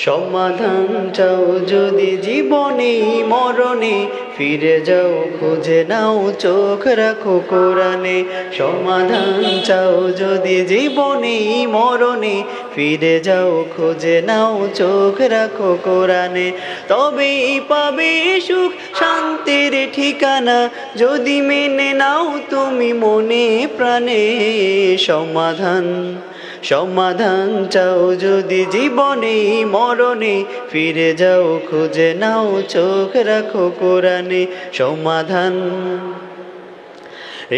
সমাধান চাও যদি জীবনে মরণে, ফিরে যাও খুঁজে নাও চোখ রাখো কোরআনে। সমাধান চাও যদি জীবনে মরণে, ফিরে যাও খুঁজে নাও চোখ রাখো কোরআনে। তবেই পাবে সুখ শান্তির ঠিকানা, যদি মেনে নাও তুমি মনে প্রাণে। সমাধান চাও যদি জীবনে মরণে, ফিরে যাও খুঁজে নাও চোখ রাখো কোরআনে। সমাধান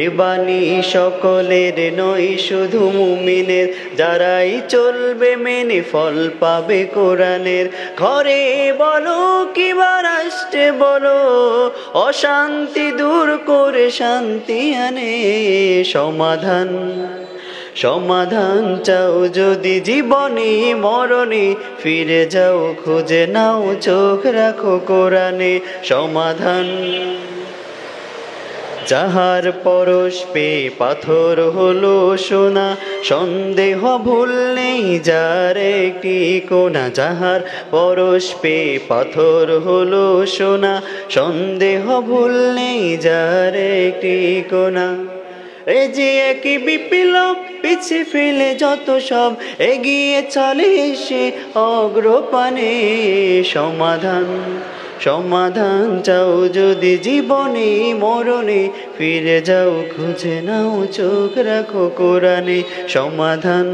এ বাণী সকলের নয় শুধু মুমিনের, যারাই চলবে মেনে ফল পাবে কোরআনের। ঘরে বলো কিবা রাষ্ট্রে বলো, অশান্তি দূর করে শান্তি আনে। সমাধান চাও যদি জীবনে মরণে, ফিরে যাও খুঁজে নাও চোখ রাখো কোরআনে। সমাধান যাহার পরশ পেয়ে পাথর হলো সোনা, সন্দেহ ভুল নেই যার একটি কোনা। যাহার পরশ পেয়ে পাথর হলো সোনা, সন্দেহ ভুল নেই যার একটি কোনা। এ যে একই বিপ্লব পিছে ফেলে যত সব, এগিয়ে চলে সে অগ্রপানে। সমাধান চাও যদি জীবনে মরণে, ফিরে যাও খুঁজে নাও চোখ রাখো কোরআনে। সমাধান